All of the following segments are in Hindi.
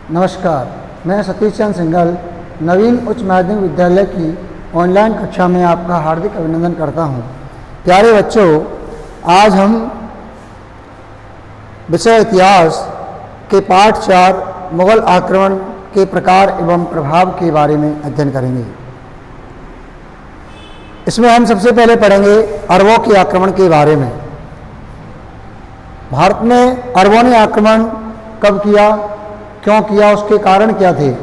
नमस्कार, मैं सतीश चंद्र सिंघल नवीन उच्च माध्यमिक विद्यालय की ऑनलाइन कक्षा में आपका हार्दिक अभिनंदन करता हूं। प्यारे बच्चों, आज हम विषय इतिहास के पाठ 4 मुगल आक्रमण के प्रकार एवं प्रभाव के बारे में अध्ययन करेंगे। इसमें हम सबसे पहले पढ़ेंगे अरबों के आक्रमण के बारे में। भारत में अरबों ने आक्रमण कब किया, क्यों किया, उसके कारण क्या थे।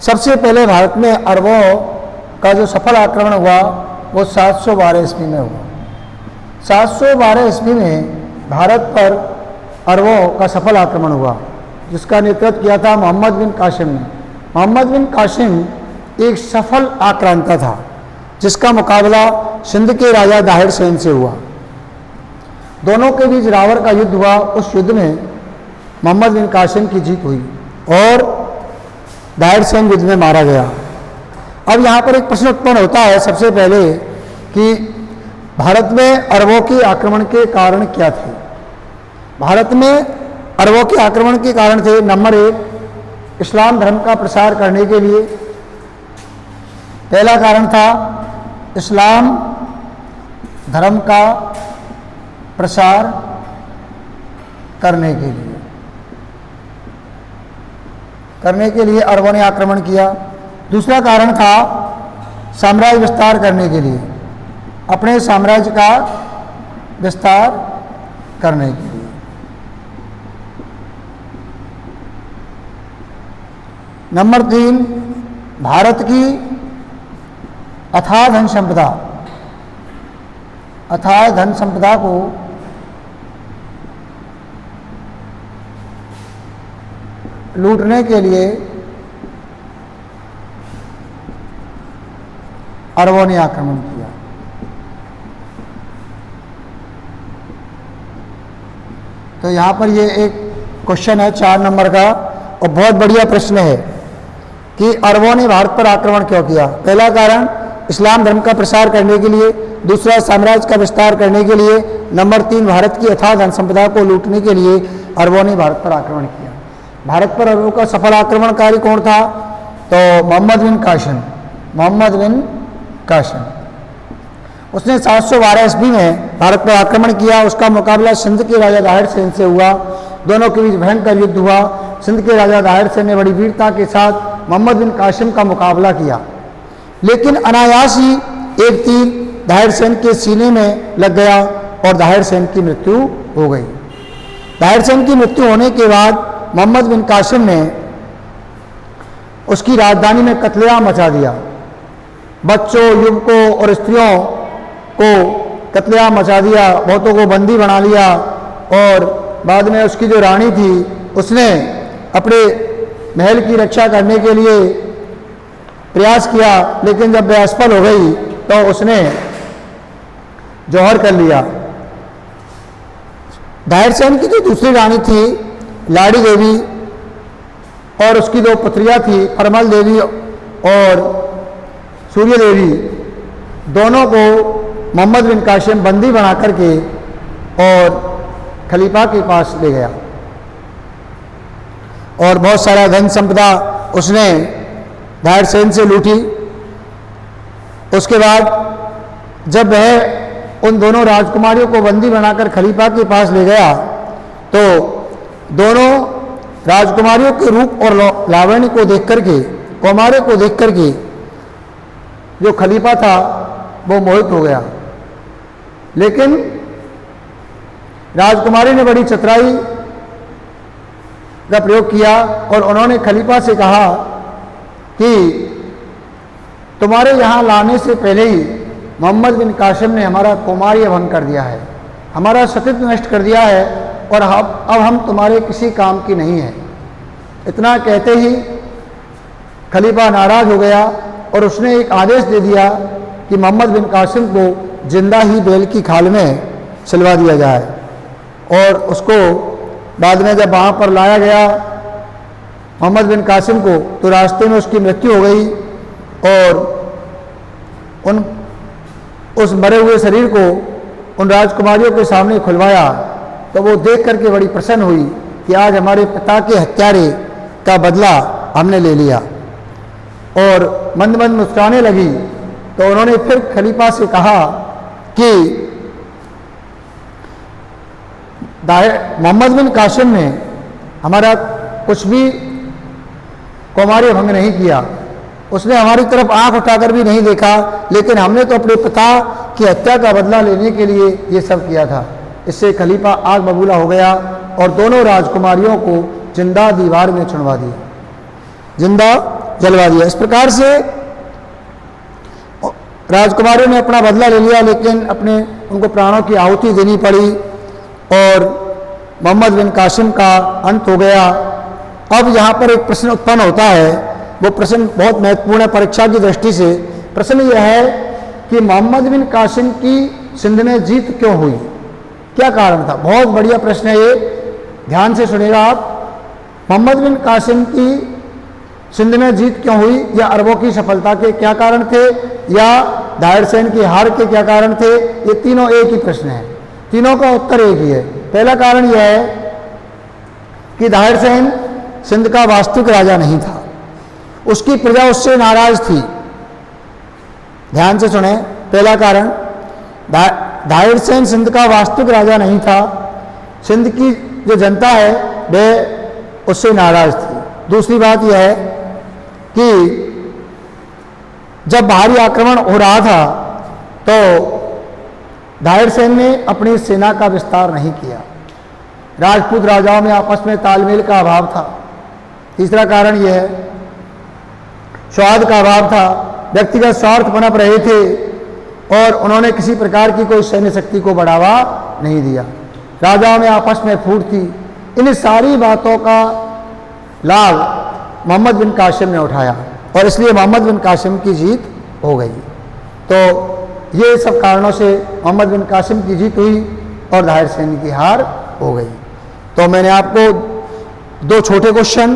सबसे पहले भारत में अरबों का जो सफल आक्रमण हुआ वो 712 ईस्वी में हुआ। 712 ईस्वी में भारत पर अरबों का सफल आक्रमण हुआ, जिसका नेतृत्व किया था मोहम्मद बिन कासिम ने। मोहम्मद बिन कासिम एक सफल आक्रांता था, जिसका मुकाबला सिंध के राजा दाहिर सेन से हुआ। दोनों के बीच रावर का युद्ध हुआ। उस युद्ध में मोहम्मद बिन कासिम की जीत हुई और दाहिर सेन युद्ध में मारा गया। अब यहाँ पर एक प्रश्न उत्पन्न होता है सबसे पहले कि भारत में अरबों के आक्रमण के कारण क्या थे। भारत में अरबों के आक्रमण के कारण थे, नंबर 1, इस्लाम धर्म का प्रसार करने के लिए। पहला कारण था इस्लाम धर्म का प्रसार करने के लिए अरबों ने आक्रमण किया। दूसरा कारण था साम्राज्य विस्तार करने के लिए, अपने साम्राज्य का विस्तार करने के लिए। नंबर 3, भारत की अथाह धन संपदा को लूटने के लिए अरबों ने आक्रमण किया। तो यहाँ पर ये एक क्वेश्चन है 4 नंबर का, और बहुत बढ़िया प्रश्न है कि अरबों ने भारत पर आक्रमण क्यों किया। पहला कारण इस्लाम धर्म का प्रसार करने के लिए, दूसरा साम्राज्य का विस्तार करने के लिए, नंबर 3 भारत की अथाह धन संपदा को लूटने के लिए अरबों ने भारत पर आक्रमण किया। भारत पर अरबों का सफल आक्रमणकारी कौन था? तो मोहम्मद बिन कासिम। उसने 712 ईस्वी में भारत पर आक्रमण किया। उसका मुकाबला सिंध के राजा दाहिर सेन से हुआ। दोनों के बीच भयंकर युद्ध हुआ। सिंध के राजा दाहिर सेन ने बड़ी वीरता के साथ मोहम्मद बिन कासिम का मुकाबला किया, लेकिन अनायास ही एक तीर दाहिर सेन के सीने में लग गया और दाहिर सेन की मृत्यु हो गई। दाहिर सेन की मृत्यु होने के बाद मोहम्मद बिन कासिम ने उसकी राजधानी में कत्लेआम मचा दिया। बच्चों, युवकों और स्त्रियों को कत्लेआम मचा दिया, बहुतों को बंदी बना लिया। और बाद में उसकी जो रानी थी, उसने अपने महल की रक्षा करने के लिए प्रयास किया, लेकिन जब वह असफल हो गई तो उसने जौहर कर लिया। दाहिर सेन की जो दूसरी रानी थी लाड़ी देवी, और उसकी 2 पुत्रियां थी परमल देवी और सूर्य देवी, दोनों को मोहम्मद बिन कासिम बंदी बना करके और खलीफा के पास ले गया और बहुत सारा धन संपदा उसने दाहिर सेन से लूटी। उसके बाद जब वह उन दोनों राजकुमारियों को बंदी बनाकर खलीफा के पास ले गया, तो दोनों राजकुमारियों के रूप और लावण्य को देख करके, कौमार्य को देख करके जो खलीफा था वो मोहित हो गया। लेकिन राजकुमारी ने बड़ी चतुराई का प्रयोग किया और उन्होंने खलीफा से कहा कि तुम्हारे यहाँ लाने से पहले ही मोहम्मद बिन कासिम ने हमारा कौमार्य भंग कर दिया है, हमारा सतीत्व नष्ट कर दिया है, और अब हम तुम्हारे किसी काम की नहीं है। इतना कहते ही खलीफा नाराज हो गया और उसने एक आदेश दे दिया कि मोहम्मद बिन कासिम को जिंदा ही बैल की खाल में सिलवा दिया जाए। और उसको बाद में जब वहाँ पर लाया गया मोहम्मद बिन कासिम को, तो रास्ते में उसकी मृत्यु हो गई और उस मरे हुए शरीर को उन राजकुमारियों के सामने खुलवाया। तो वो देख करके बड़ी प्रसन्न हुई कि आज हमारे पिता के हत्यारे का बदला हमने ले लिया। और मंद मंद मुस्कुराने लगी तो उन्होंने फिर खलीफा से कहा कि मोहम्मद बिन कासिम ने हमारा कुछ भी कौमार्य भंग नहीं किया, उसने हमारी तरफ आंख उठाकर भी नहीं देखा, लेकिन हमने तो अपने पिता की हत्या का बदला लेने के लिए ये सब किया था। इससे खलीफा आग बबूला हो गया और दोनों राजकुमारियों को जिंदा दीवार में चुनवा दिया, जिंदा जलवा दिया। इस प्रकार से राजकुमारियों ने अपना बदला ले लिया, लेकिन उनको प्राणों की आहुति देनी पड़ी और मोहम्मद बिन कासिम का अंत हो गया। अब यहाँ पर एक प्रश्न उत्पन्न होता है, वो प्रश्न बहुत महत्वपूर्ण है परीक्षा की दृष्टि से। प्रश्न यह है कि मोहम्मद बिन कासिम की सिंध में जीत क्यों हुई, क्या कारण था। बहुत बढ़िया प्रश्न है ये, ध्यान से सुनिएगा आप। मोहम्मद बिन कासिम की सिंध में जीत क्यों हुई, या अरबों की सफलता के क्या कारण थे, या दाहिर सेन की हार के क्या कारण थे, ये तीनों एक ही प्रश्न है, तीनों का उत्तर एक ही है। पहला कारण यह है कि दाहिर सेन सिंध का वास्तविक राजा नहीं था, उसकी प्रजा उससे नाराज थी। ध्यान से सुने, पहला कारण दाहिर सेन सिंध का वास्तविक राजा नहीं था, सिंध की जो जनता है वह उससे नाराज थी। दूसरी बात यह है कि जब बाहरी आक्रमण हो रहा था तो दाहिर सेन ने अपनी सेना का विस्तार नहीं किया, राजपूत राजाओं में आपस में तालमेल का अभाव था। तीसरा कारण यह है स्वाद का अभाव था, व्यक्तिगत स्वार्थ पनप रहे थे और उन्होंने किसी प्रकार की कोई सैन्य शक्ति को बढ़ावा नहीं दिया, राजाओं में आपस में फूट थी। इन सारी बातों का लाभ मोहम्मद बिन कासिम ने उठाया और इसलिए मोहम्मद बिन कासिम की जीत हो गई। तो ये सब कारणों से मोहम्मद बिन कासिम की जीत हुई और दाहिर सेन की हार हो गई। तो मैंने आपको दो छोटे क्वेश्चन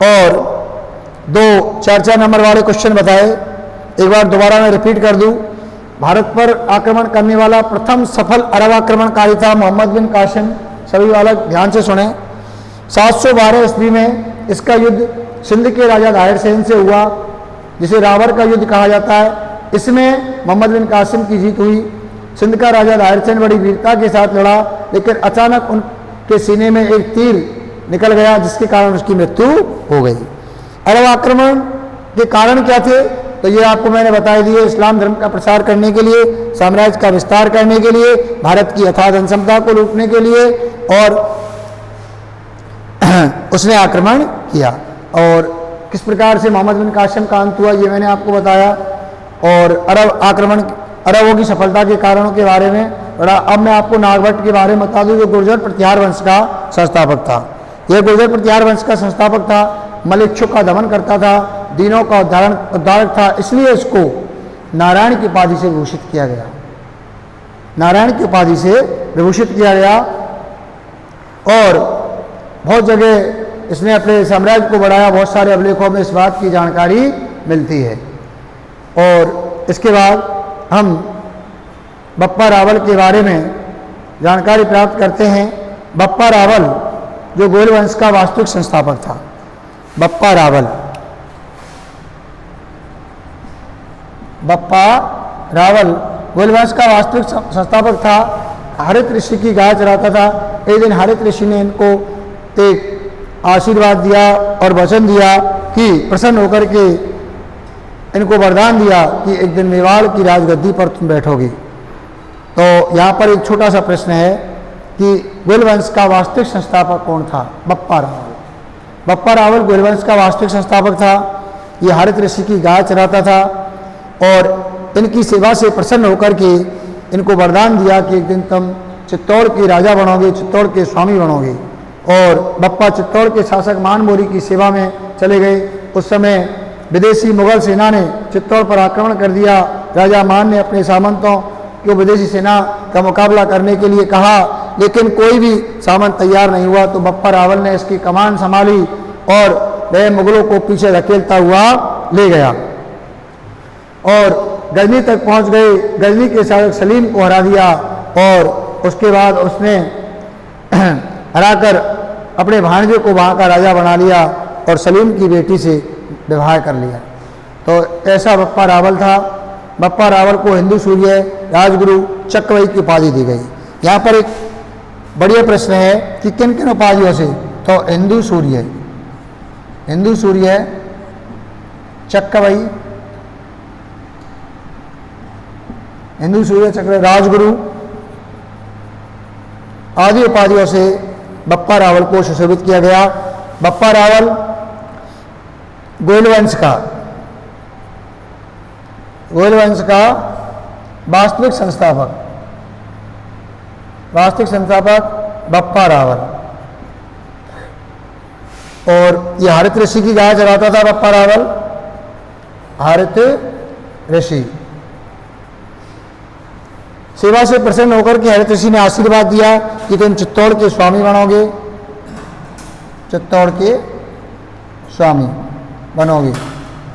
और दो 4-4 नंबर वाले क्वेश्चन बताए। एक बार दोबारा मैं रिपीट कर दूं, भारत पर आक्रमण करने वाला प्रथम सफल अरब आक्रमणकारी था मोहम्मद बिन कासिम। सभी बालक ध्यान से सुने। 712 ईस्वी में इसका युद्ध सिंध के राजा दाहिर सेन से हुआ, जिसे रावर का युद्ध कहा जाता है। इसमें मोहम्मद बिन कासिम की जीत हुई। सिंध का राजा दाहिर सेन बड़ी वीरता के साथ लड़ा, लेकिन अचानक उनके सीने में एक तीर निकल गया, जिसके कारण उसकी मृत्यु हो गई। अरब आक्रमण के कारण क्या थे, तो ये आपको मैंने बता दिए। इस्लाम धर्म का प्रसार करने के लिए, साम्राज्य का विस्तार करने के लिए, भारत की अथाह जनसंपदा को लूटने के लिए, और उसने आक्रमण किया। और किस प्रकार से मोहम्मद बिन कासिम का अंत हुआ ये मैंने आपको बताया। और अरबों की सफलता के कारणों के बारे में बड़ा। अब मैं आपको नागभट्ट के बारे में बता दूं, जो गुर्जर प्रतिहार वंश का संस्थापक था। यह गुर्जर प्रतिहार वंश का संस्थापक था, मलेच्छों का दमन करता था, दीनों का उद्धारक था, इसलिए इसको नारायण की उपाधि से विभूषित किया गया। नारायण की उपाधि से विभूषित किया गया और बहुत जगह इसने अपने साम्राज्य को बढ़ाया। बहुत सारे अभिलेखों में इस बात की जानकारी मिलती है। और इसके बाद हम बप्पा रावल के बारे में जानकारी प्राप्त करते हैं। बप्पा रावल जो गोल वंश का वास्तविक संस्थापक था। बप्पा रावल गोल वंश का वास्तविक संस्थापक था। हरित ऋषि की गाय चराता था। एक दिन हरित ऋषि ने इनको एक आशीर्वाद दिया और वचन दिया कि प्रसन्न होकर के इनको वरदान दिया कि एक दिन मेवाड़ की राजगद्दी पर तुम बैठोगे। तो यहाँ पर एक छोटा सा प्रश्न है कि गोल वंश का वास्तविक संस्थापक कौन था? बप्पा रावल। बप्पा रावल गोल वंश का वास्तविक संस्थापक था। ये हरित ऋषि की गाय चराता था और इनकी सेवा से प्रसन्न होकर के इनको वरदान दिया कि एक दिन तुम चित्तौड़ के राजा बनोगे, चित्तौड़ के स्वामी बनोगे। और बप्पा चित्तौड़ के शासक मानमोरी की सेवा में चले गए। उस समय विदेशी मुगल सेना ने चित्तौड़ पर आक्रमण कर दिया। राजा मान ने अपने सामंतों को विदेशी सेना का मुकाबला करने के लिए कहा, लेकिन कोई भी सामंत तैयार नहीं हुआ। तो बप्पा रावल ने इसकी कमान संभाली और वह मुगलों को पीछे धकेलता हुआ ले गया और गजनी तक पहुंच गए। गजनी के शासक सलीम को हरा दिया और उसके बाद उसने हराकर अपने भांजे को वहाँ का राजा बना लिया और सलीम की बेटी से विवाह कर लिया। तो ऐसा बप्पा रावल था। बप्पा रावल को हिंदू सूर्य राजगुरु चक्रवई की उपाधि दी गई। यहाँ पर एक बढ़िया प्रश्न है कि किन किन उपाधियों से, तो हिंदू सूर्य चक्रवई, हिंदू सूर्य चक्रवई, राजगुरु आदि उपाधियों से बप्पा रावल को सुशोभित किया गया। बप्पा रावल गोयल वंश का वास्तविक संस्थापक बप्पा रावल। और यह हरित ऋषि की गाय चराता था बप्पा रावल, हरित ऋषि। सेवा से प्रसन्न होकर के हरित ऋषि ने आशीर्वाद दिया कि तुम चित्तौड़ के स्वामी बनोगे, चित्तौड़ के स्वामी बनोगे।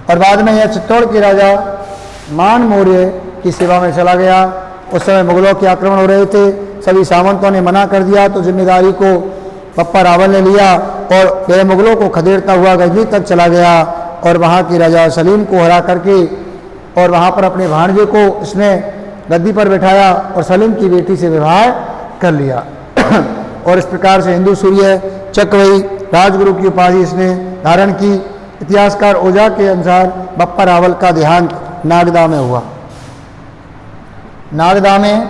और बाद में यह चित्तौड़ के राजा मान मौर्य की सेवा में चला गया। उस समय मुगलों के आक्रमण हो रहे थे, सभी सामंतों ने मना कर दिया, तो जिम्मेदारी को बप्पा रावल ने लिया और वह मुगलों को खदेड़ता हुआ गजनी तक चला गया और वहाँ के राजा सलीम को हरा करके और वहाँ पर अपने भाणजे को इसने गद्दी पर बैठाया और सलीम की बेटी से विवाह कर लिया। और इस प्रकार से हिंदू सूर्य चक्रवई राजगुरु की उपाधि इसने धारण की। इतिहासकार ओझा के अनुसार बप्पा रावल का देहांत नागदा में हुआ। नागदा में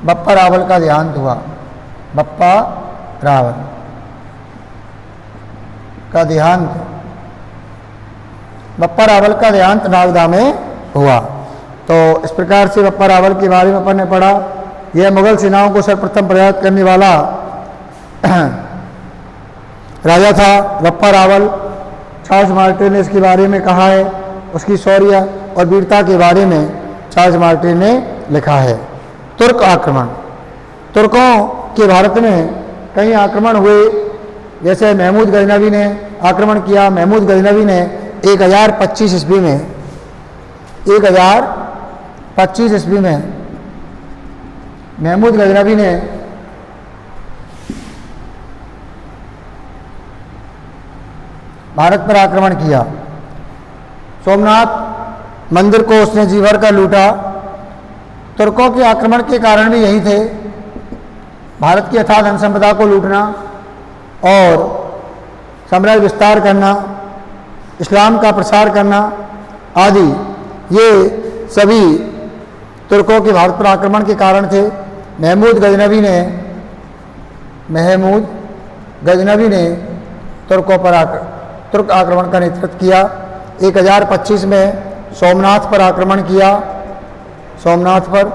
बप्पा रावल का देहांत हुआ। बप्पा रावल का देहांत, बप्पा रावल का देहांत नागदा में हुआ। तो इस प्रकार से बप्पा रावल के बारे में अपन ने पढ़ा। यह मुगल सेनाओं को सर्वप्रथम पराजित करने वाला राजा था बप्पा रावल। चार्ल्स मार्टिन ने इसके बारे में कहा है, उसकी शौर्य और वीरता के बारे में चार्ल्स मार्टिन ने लिखा है। तुर्क आक्रमण, तुर्कों के भारत में कई आक्रमण हुए। जैसे महमूद गजनवी ने आक्रमण किया। महमूद गजनवी ने 1025 ईस्वी में 1025 ईस्वी में महमूद गजनवी ने भारत पर आक्रमण किया। सोमनाथ मंदिर को उसने जी भर कर लूटा। तुर्कों के आक्रमण के कारण भी यही थे, भारत की अथाह धन संपदा को लूटना और साम्राज्य विस्तार करना, इस्लाम का प्रसार करना आदि, ये सभी तुर्कों के भारत पर आक्रमण के कारण थे। महमूद गजनवी ने तुर्कों पर तुर्क आक्रमण का नेतृत्व किया। 1025 में सोमनाथ पर आक्रमण किया, सोमनाथ पर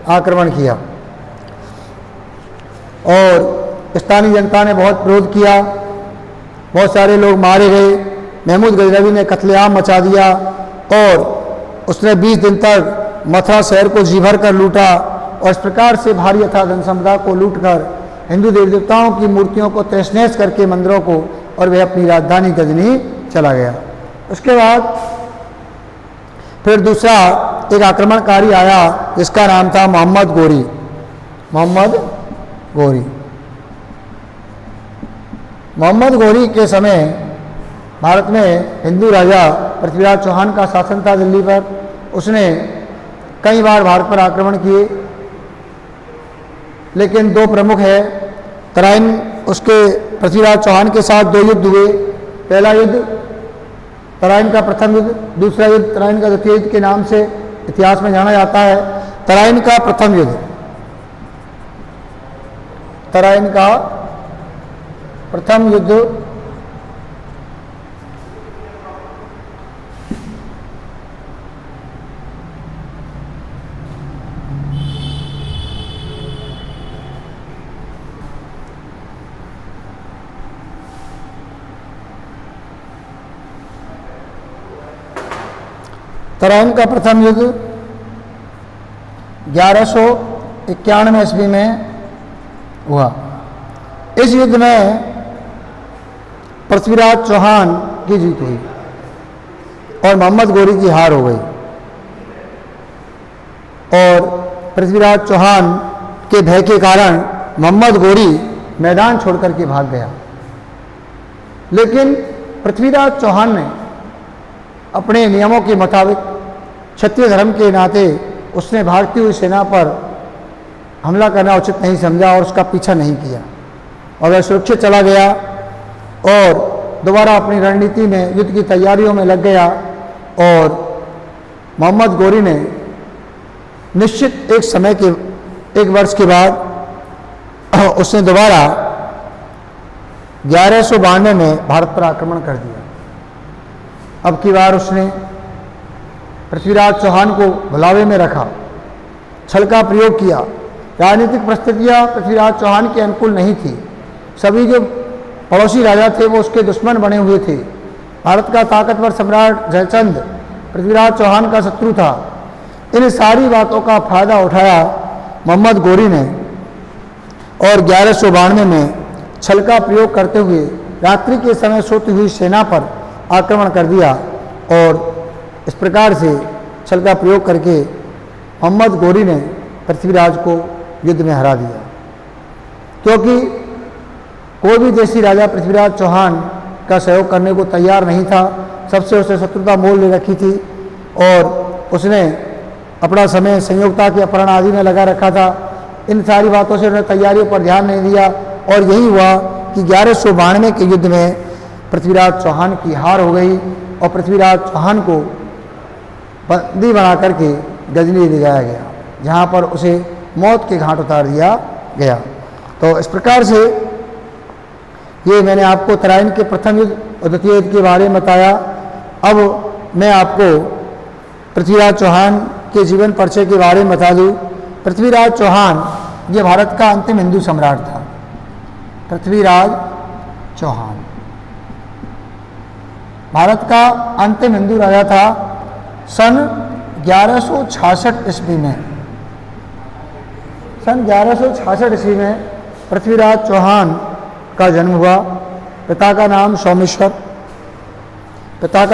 आक्रमण किया और स्थानीय जनता ने बहुत विरोध किया। बहुत सारे लोग मारे गए। महमूद गजनवी ने कत्लेआम मचा दिया और उसने 20 दिन तक मथुरा शहर को जी भर कर लूटा और इस प्रकार से भारी अथाह धन संपदा को लूटकर हिंदू देवी देवताओं की मूर्तियों को तहस नहस करके मंदिरों को, और वह अपनी राजधानी गजनी चला गया। उसके बाद फिर दूसरा एक आक्रमणकारी आया जिसका नाम था मोहम्मद गोरी। मोहम्मद गोरी के समय भारत में हिंदू राजा पृथ्वीराज चौहान का शासन था दिल्ली पर। उसने कई बार भारत पर आक्रमण किए, लेकिन दो प्रमुख है। तराइन, उसके पृथ्वीराज चौहान के साथ 2 युद्ध हुए। पहला युद्ध तराइन का प्रथम युद्ध, दूसरा युद्ध तराइन का द्वितीय युद्ध के नाम से इतिहास में जाना जाता है। तराइन का प्रथम युद्ध, तराइन का प्रथम युद्ध तराइन का प्रथम युद्ध 1191 ईस्वी में हुआ। इस युद्ध में पृथ्वीराज चौहान की जीत हुई और मोहम्मद गोरी की हार हो गई और पृथ्वीराज चौहान के भय के कारण मोहम्मद गोरी मैदान छोड़कर के भाग गया। लेकिन पृथ्वीराज चौहान ने अपने नियमों के मुताबिक क्षत्रिय धर्म के नाते उसने भागती हुई सेना पर हमला करना उचित नहीं समझा और उसका पीछा नहीं किया और वह सुरक्षित चला गया और दोबारा अपनी रणनीति में युद्ध की तैयारियों में लग गया। और मोहम्मद गोरी ने निश्चित एक वर्ष के बाद उसने दोबारा 1192 में भारत पर आक्रमण कर दिया। अब की बार उसने पृथ्वीराज चौहान को भुलावे में रखा, छल का प्रयोग किया। राजनीतिक परिस्थितियां पृथ्वीराज चौहान के अनुकूल नहीं थी। सभी जो पड़ोसी राजा थे वो उसके दुश्मन बने हुए थे। भारत का ताकतवर सम्राट जयचंद पृथ्वीराज चौहान का शत्रु था। इन सारी बातों का फायदा उठाया मोहम्मद गोरी ने और 1192 में छल का प्रयोग करते हुए रात्रि के समय सोती हुई सेना पर आक्रमण कर दिया और इस प्रकार से छल का प्रयोग करके मोहम्मद गोरी ने पृथ्वीराज को युद्ध में हरा दिया। क्योंकि कोई भी देशी राजा पृथ्वीराज चौहान का सहयोग करने को तैयार नहीं था, सबसे उसे शत्रुता मोल ले रखी थी और उसने अपना समय संयोगता के अपहरण आदि में लगा रखा था। इन सारी बातों से उन्होंने तैयारियों पर ध्यान नहीं दिया और यही हुआ कि 1192 के युद्ध में पृथ्वीराज चौहान की हार हो गई और पृथ्वीराज चौहान को बंदी बना करके गजनी ले जाया गया, जहाँ पर उसे मौत के घाट उतार दिया गया। तो इस प्रकार से ये मैंने आपको तराइन के प्रथम युद्ध और द्वितीय युद्ध के बारे में बताया। अब मैं आपको पृथ्वीराज चौहान के जीवन परिचय के बारे में बता दूँ। पृथ्वीराज चौहान ये भारत का अंतिम हिंदू सम्राट था। पृथ्वीराज चौहान भारत का अंतिम हिंदू राजा था। सन 1166 ईस्वी में पृथ्वीराज चौहान का जन्म हुआ। पिता का नाम सोमेश्वर, माता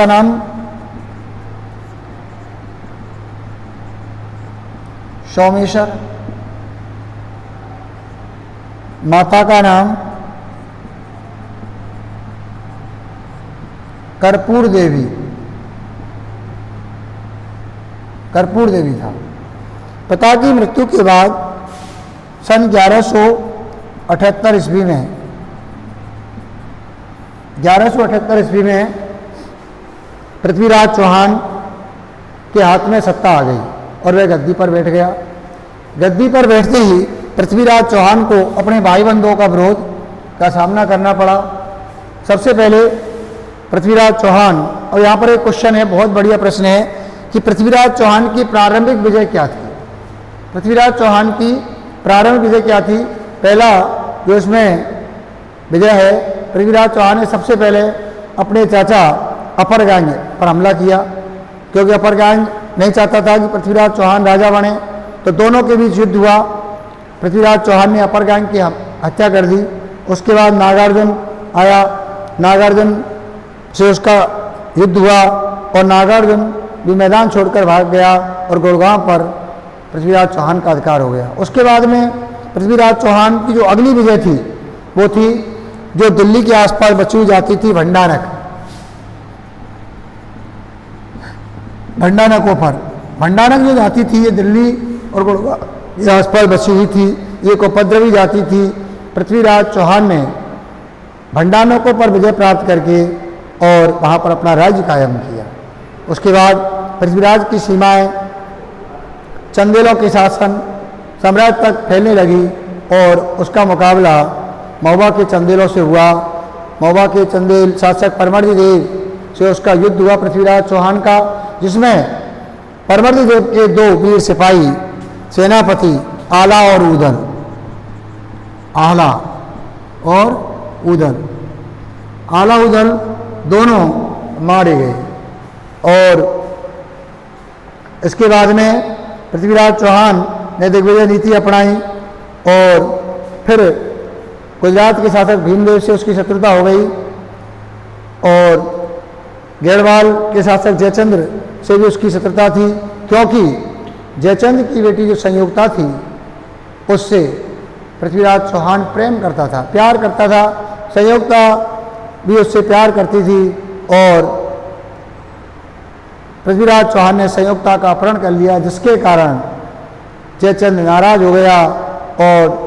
का नाम कर्पूर देवी था। पिता की मृत्यु के बाद सन 1178 ईस्वी में पृथ्वीराज चौहान के हाथ में सत्ता आ गई और वह गद्दी पर बैठ गया। गद्दी पर बैठते ही पृथ्वीराज चौहान को अपने भाई बंधुओं का विरोध का सामना करना पड़ा। सबसे पहले पृथ्वीराज चौहान, और यहाँ पर एक क्वेश्चन है, बहुत बढ़िया प्रश्न है कि पृथ्वीराज चौहान की प्रारंभिक विजय क्या थी। पृथ्वीराज चौहान की प्रारंभिक विजय क्या थी? पहला जो इसमें विजय है, पृथ्वीराज चौहान ने सबसे पहले अपने चाचा अपरगांग पर हमला किया, क्योंकि अपरगांग नहीं चाहता था कि पृथ्वीराज चौहान राजा बने, तो दोनों के बीच युद्ध हुआ। पृथ्वीराज चौहान ने अपरगांग की हत्या कर दी। उसके बाद नागार्जुन आया, नागार्जुन से उसका युद्ध हुआ और नागार्जुन भी मैदान छोड़कर भाग गया और गुड़गांव पर पृथ्वीराज चौहान का अधिकार हो गया। उसके बाद में पृथ्वीराज चौहान की जो अगली विजय थी वो थी जो दिल्ली के आसपास बची हुई जाती थी भंडारकों पर। भंडारक जो जाति थी ये दिल्ली और गुड़गांव के आसपास बची हुई थी, ये एक उपद्रवी जाति थी। पृथ्वीराज चौहान ने भंडारकों पर विजय प्राप्त करके और वहाँ पर अपना राज्य कायम किया। उसके बाद पृथ्वीराज की सीमाएं चंदेलों के शासन साम्राज्य तक फैलने लगी और उसका मुकाबला महुआ के चंदेलों से हुआ। महुआ के चंदेल शासक परमर्दी देव से उसका युद्ध हुआ पृथ्वीराज चौहान का, जिसमें परमर्दी देव के दो वीर सिपाही सेनापति आला और उदल दोनों मारे गए। और इसके बाद में पृथ्वीराज चौहान ने दिग्विजय नीति अपनाई और फिर गुजरात के शासक भीमदेव से उसकी शत्रुता हो गई और गढ़वाल के शासक जयचंद्र से भी उसकी शत्रुता थी, क्योंकि जयचंद्र की बेटी जो संयोगता थी उससे पृथ्वीराज चौहान प्यार करता था। संयोगता भी उससे प्यार करती थी और पृथ्वीराज चौहान ने संयुक्ता का अपहरण कर लिया, जिसके कारण जयचंद नाराज हो गया और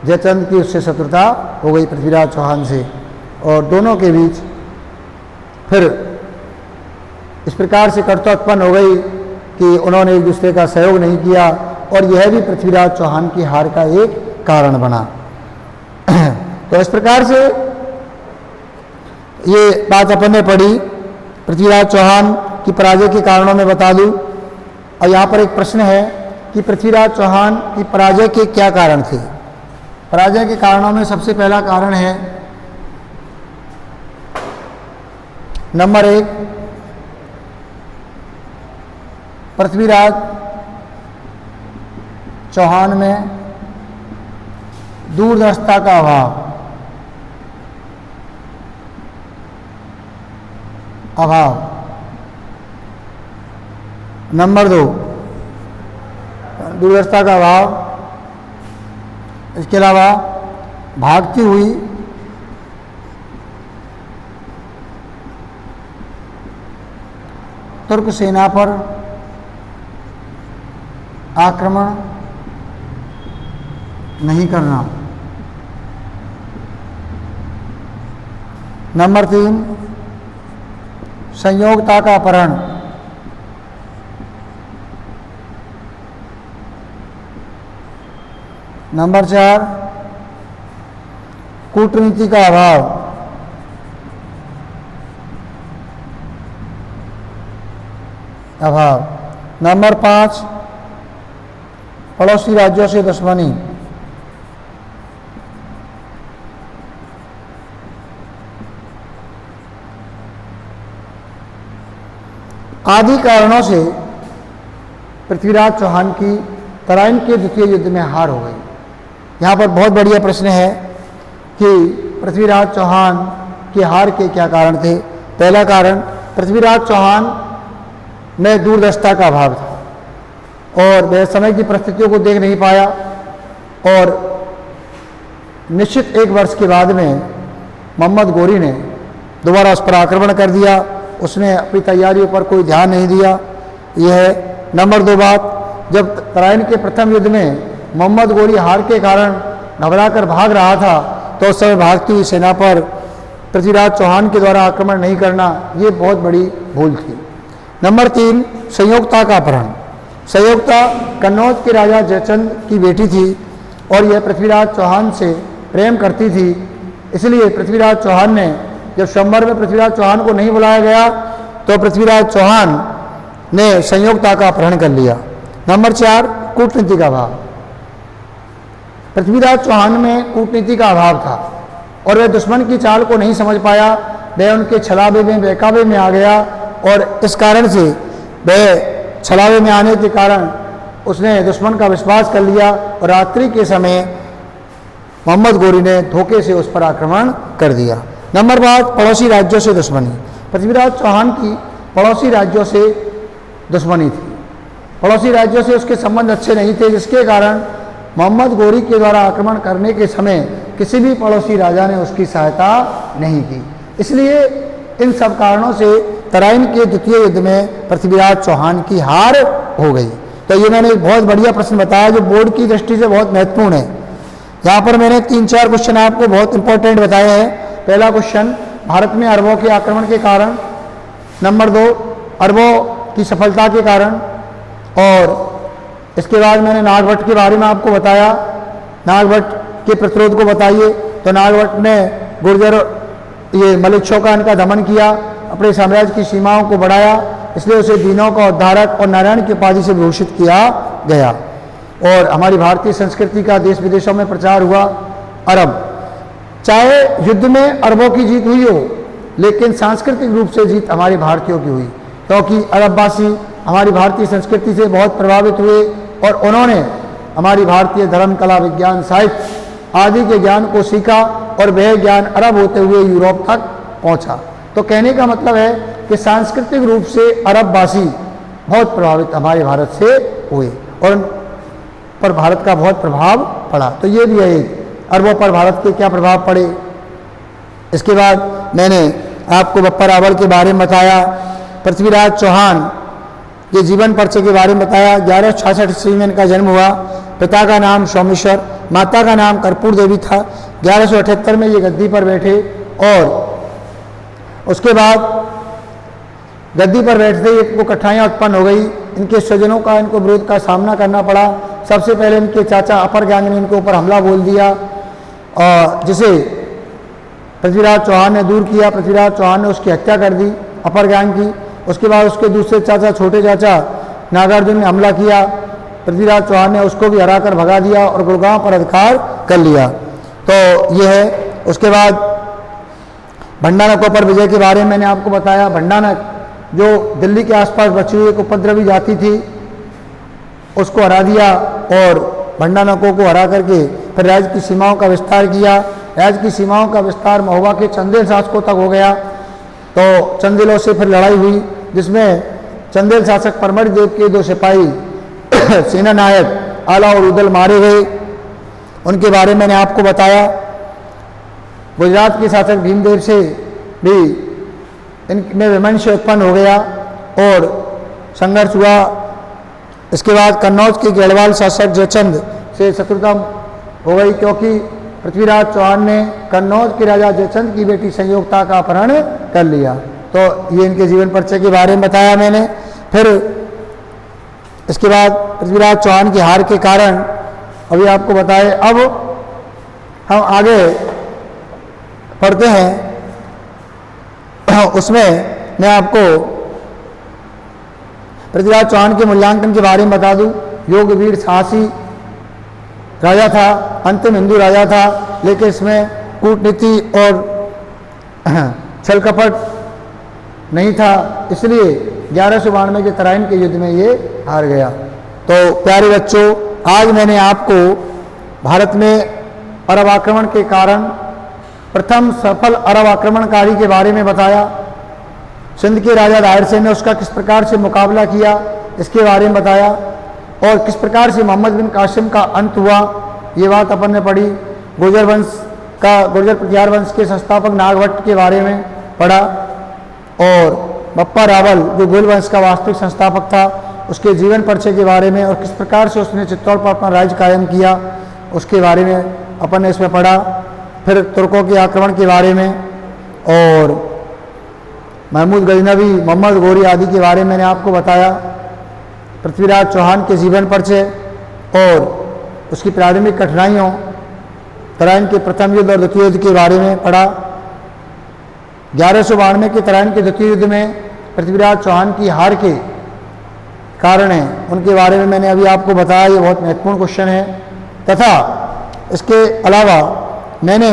जयचंद की उससे शत्रुता हो गई पृथ्वीराज चौहान से, और दोनों के बीच फिर इस प्रकार से कटुता उत्पन्न हो गई कि उन्होंने एक दूसरे का सहयोग नहीं किया, और यह भी पृथ्वीराज चौहान की हार का एक कारण बना। तो इस प्रकार से ये बात अपन ने पढ़ी पृथ्वीराज चौहान की पराजय के कारणों में बता दूं। और यहाँ पर एक प्रश्न है कि पृथ्वीराज चौहान की पराजय के क्या कारण थे। पराजय के कारणों में सबसे पहला कारण है नंबर 1, पृथ्वीराज चौहान में दूरदर्शिता का अभाव। नंबर 2, दूरदर्शिता का अभाव। इसके अलावा भागती हुई तुर्क सेना पर आक्रमण नहीं करना। नंबर 3, संयोगता का अपहरण। नंबर 4, कूटनीति का अभाव। नंबर 5, पड़ोसी राज्यों से दुश्मनी। आदि कारणों से पृथ्वीराज चौहान की तराइन के द्वितीय युद्ध में हार हो गई। यहाँ पर बहुत बढ़िया प्रश्न है कि पृथ्वीराज चौहान की हार के क्या कारण थे। पहला कारण, पृथ्वीराज चौहान में दूरदर्शिता का अभाव था और वह समय की परिस्थितियों को देख नहीं पाया, और निश्चित 1 वर्ष के बाद में मोहम्मद गोरी ने दोबारा उस पर आक्रमण कर दिया। उसने अपनी तैयारियों पर कोई ध्यान नहीं दिया। यह है। नंबर 2 बात, जब तराइन के प्रथम युद्ध में मोहम्मद गोरी हार के कारण घबराकर भाग रहा था, तो उस समय भागती हुई सेना पर पृथ्वीराज चौहान के द्वारा आक्रमण नहीं करना, ये बहुत बड़ी भूल थी। नंबर 3, संयोगता का अपहरण। संयोगता कन्नौज के राजा जयचंद की बेटी थी और यह पृथ्वीराज चौहान से प्रेम करती थी। इसलिए पृथ्वीराज चौहान ने, जब स्वयंवर में पृथ्वीराज चौहान को नहीं बुलाया गया, तो पृथ्वीराज चौहान ने संयोगता का अपहरण कर लिया। नंबर 4, कूटनीति का अभाव। पृथ्वीराज चौहान में कूटनीति का अभाव था और वह दुश्मन की चाल को नहीं समझ पाया। वह उनके छलावे में, बहकावे में आ गया, और इस कारण से वह छलावे में आने के कारण उसने दुश्मन का विश्वास कर लिया, और रात्रि के समय मोहम्मद गोरी ने धोखे से उस पर आक्रमण कर दिया। नंबर 5, पड़ोसी राज्यों से दुश्मनी। पृथ्वीराज चौहान की पड़ोसी राज्यों से दुश्मनी थी। पड़ोसी राज्यों से उसके संबंध अच्छे नहीं थे, जिसके कारण मोहम्मद गोरी के द्वारा आक्रमण करने के समय किसी भी पड़ोसी राजा ने उसकी सहायता नहीं की। इसलिए इन सब कारणों से तराइन के द्वितीय युद्ध में पृथ्वीराज चौहान की हार हो गई। तो ये मैंने एक बहुत बढ़िया प्रश्न बताया जो बोर्ड की दृष्टि से बहुत महत्वपूर्ण है। यहाँ पर मैंने 3-4 क्वेश्चन आपको बहुत इंपॉर्टेंट बताए हैं। पहला क्वेश्चन, भारत में अरबों के आक्रमण के कारण। नंबर 2, अरबों की सफलता के कारण। और इसके बाद मैंने नागभट्ट के बारे में आपको बताया। नागभट्ट के प्रतिरोध को बताइए। तो नागभट्ट ने गुर्जर ये मलिक्षों का इनका दमन किया, अपने साम्राज्य की सीमाओं को बढ़ाया, इसलिए उसे दीनों का उद्धारक और नारायण की उपाधि से भूषित किया गया। और हमारी भारतीय संस्कृति का देश विदेशों में प्रचार हुआ। अरब, चाहे युद्ध में अरबों की जीत हुई हो, लेकिन सांस्कृतिक रूप से जीत हमारे भारतीयों की हुई, क्योंकि अरबवासी हमारी भारतीय संस्कृति से बहुत प्रभावित हुए और उन्होंने हमारी भारतीय धर्म, कला, विज्ञान, साहित्य आदि के ज्ञान को सीखा और वह ज्ञान अरब होते हुए यूरोप तक पहुंचा। तो कहने का मतलब है कि सांस्कृतिक रूप से अरबवासी बहुत प्रभावित हमारे भारत से हुए और उन पर भारत का बहुत प्रभाव पड़ा। तो ये भी है एक, अरबों पर भारत के क्या प्रभाव पड़े। इसके बाद मैंने आपको बप्पा रावल के बारे में बताया, पृथ्वीराज चौहान के जीवन परिचय के बारे में बताया। 1166 ईस्वी में इनका जन्म हुआ। पिता का नाम सोमेश्वर, माता का नाम कर्पूर देवी था। 1178 में ये गद्दी पर बैठे और उसके बाद गद्दी पर बैठते ही इनको कठिनाइयाँ उत्पन्न हो गई। इनके स्वजनों का इनको विरोध का सामना करना पड़ा। सबसे पहले इनके चाचा अपर ज्ञान ने इनके ऊपर हमला बोल दिया और जिसे पृथ्वीराज चौहान ने दूर किया। पृथ्वीराज चौहान ने उसकी हत्या कर दी अपर ज्ञान की। उसके बाद उसके दूसरे चाचा छोटे चाचा नागार्जुन ने हमला किया। पृथ्वीराज चौहान ने उसको भी हराकर भगा दिया और गुड़गांव पर अधिकार कर लिया। तो ये है। उसके बाद भंडानकों पर विजय के बारे में मैंने आपको बताया। भंडानक जो दिल्ली के आसपास बची हुई एक उपद्रवी जाति थी उसको हरा दिया और भंडानकों को हरा करके फिर राज्य की सीमाओं का विस्तार किया। राज्य की सीमाओं का विस्तार महोबा के चंदेल शासकों तक हो गया। तो चंदेलों से फिर लड़ाई हुई जिसमें चंदेल शासक परमढ़ देव के 2 सिपाही सेना नायक आला और उदल मारे गए। उनके बारे में मैंने आपको बताया। गुजरात के शासक भीमदेव से भी इनमें विमर्श उत्पन्न हो गया और संघर्ष हुआ। इसके बाद कन्नौज के गढ़वाल शासक जयचंद से शत्रुता हो गई क्योंकि पृथ्वीराज चौहान ने कन्नौज के राजा जयचंद की बेटी संयोगता का अपहरण कर लिया। तो ये इनके जीवन परिचय के बारे में बताया मैंने। फिर इसके बाद पृथ्वीराज चौहान की हार के कारण अभी आपको बताए। अब हम आगे पढ़ते हैं, उसमें मैं आपको पृथ्वीराज चौहान के मूल्यांकन के बारे में बता दूं। योगवीर साहसी राजा था, अंतिम हिंदू राजा था, लेकिन इसमें कूटनीति और छल कपट नहीं था, इसलिए 1192 के तराइन के युद्ध में ये हार गया। तो प्यारे बच्चों, आज मैंने आपको भारत में अरब आक्रमण के कारण प्रथम सफल अरब आक्रमणकारी के बारे में बताया। सिंध के राजा दाहिर सेन ने उसका किस प्रकार से मुकाबला किया इसके बारे में बताया और किस प्रकार से मोहम्मद बिन कासिम का अंत हुआ ये बात अपन ने पढ़ी। गुर्जर प्रतिहार वंश के संस्थापक नागभट्ट के बारे में पढ़ा और बप्पा रावल जो गोल वंश का वास्तविक संस्थापक था उसके जीवन परिचय के बारे में और किस प्रकार से उसने चित्तौड़ पर अपना राज्य कायम किया उसके बारे में अपन ने इसमें पढ़ा। फिर तुर्कों के आक्रमण के बारे में और महमूद गजनवी, मोहम्मद गोरी आदि के बारे में मैंने आपको बताया। पृथ्वीराज चौहान के जीवन परिचय और उसकी प्रारंभिक कठिनाइयों, तराइन के प्रथम युद्ध और द्वितीय युद्ध के बारे में पढ़ा। 1192 के तराइन के द्वितीय युद्ध में पृथ्वीराज चौहान की हार के कारण है उनके बारे में मैंने अभी आपको बताया। ये बहुत महत्वपूर्ण क्वेश्चन है। तथा इसके अलावा मैंने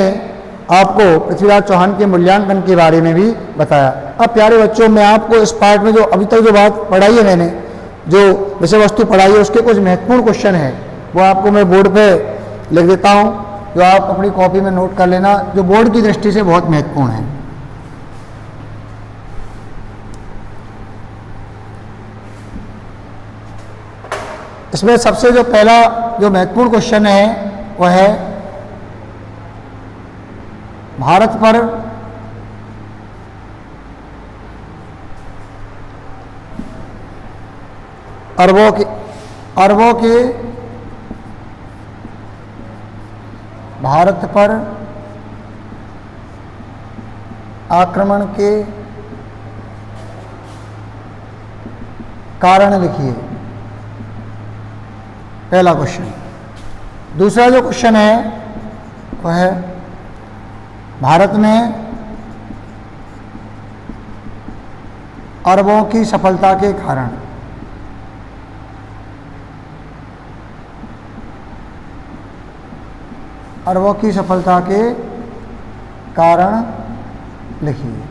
आपको पृथ्वीराज चौहान के मूल्यांकन के बारे में भी बताया। अब प्यारे बच्चों, मैं आपको इस पार्ट में जो अभी तक जो बात पढ़ाई है, मैंने जो विषय वस्तु पढ़ाई है, उसके कुछ महत्वपूर्ण क्वेश्चन है वो आपको मैं बोर्ड पे लिख देता हूँ, जो आप अपनी कॉपी में नोट कर लेना, जो बोर्ड की दृष्टि से बहुत महत्वपूर्ण है। इसमें सबसे जो पहला जो महत्वपूर्ण क्वेश्चन है वह है भारत पर अरबों के भारत पर आक्रमण के कारण लिखिए, पहला क्वेश्चन। दूसरा जो क्वेश्चन है वह है भारत में अरबों की सफलता के कारण। अरबों की सफलता के कारण लिखिए।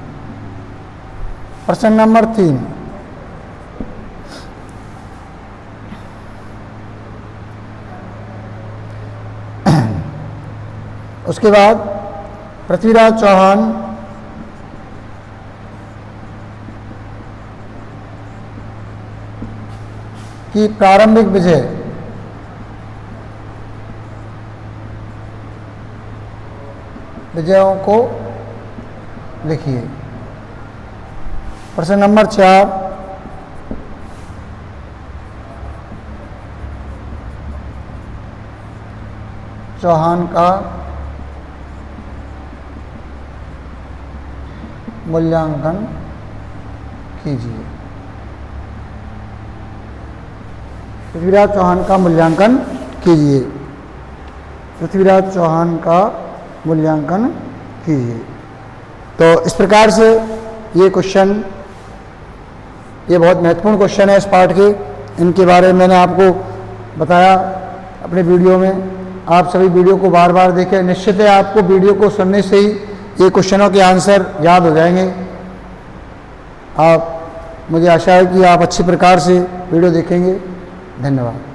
प्रश्न नंबर 3, उसके बाद पृथ्वीराज चौहान की प्रारंभिक विजयों को लिखिए। प्रश्न नंबर 4, चौहान का मूल्यांकन कीजिए। पृथ्वीराज चौहान का मूल्यांकन कीजिए। पृथ्वीराज चौहान का मूल्यांकन कीजिए। तो इस प्रकार से ये क्वेश्चन, ये बहुत महत्वपूर्ण क्वेश्चन है इस पाठ के, इनके बारे में मैंने आपको बताया अपने वीडियो में। आप सभी वीडियो को बार बार देखें, निश्चित है आपको वीडियो को सुनने से ही ये क्वेश्चनों के आंसर याद हो जाएंगे। मुझे आशा है कि आप अच्छी प्रकार से वीडियो देखेंगे। धन्यवाद।